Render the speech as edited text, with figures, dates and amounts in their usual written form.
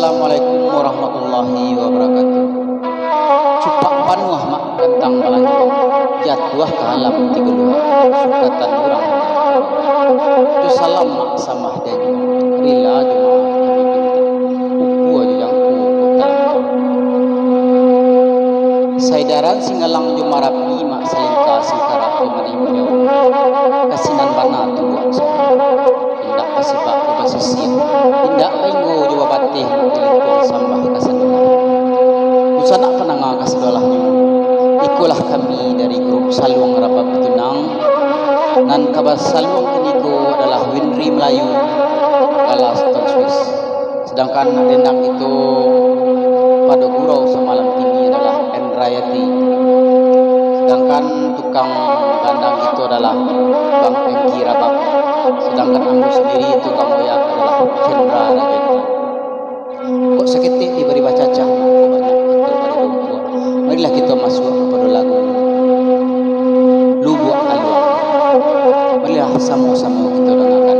Assalamualaikum warahmatullahi wabarakatuh. Cupak panuah mak gantang melaju, jatuh ke alam tiga luar, sukatan orang. Tu salam mak samah dan rila jemaah kami pinta, uku aja jangku kotalan. Saidaran singalang jumarapi mak selingka singkara kemari beliau, kasinan bana tu buat sama. Indak pasibak kubasisir, indak kaingo jua batih dilingkuang sambah kasadolah. Usanak penanga kasadolahnya, ikulah kami dari grup Saluang Rabab Tunang. Nan kabas Saluang kiniku adalah Winri Melayu, Galah Stone Swiss. Sedangkan dendang itu pada gurau semalam ini adalah Endrayati. Sedangkan tukang gandang itu adalah Bang Engki Rabab. Sedangkan aku sendiri itu kamu yang adalah Cendra Rajendra. Kok seketik diberi bacaca, kok banyak kita beri lumpur. Marilah kita masuk kepada lagu Lubuk Aluang. Marilah sama-sama kita dengarkan.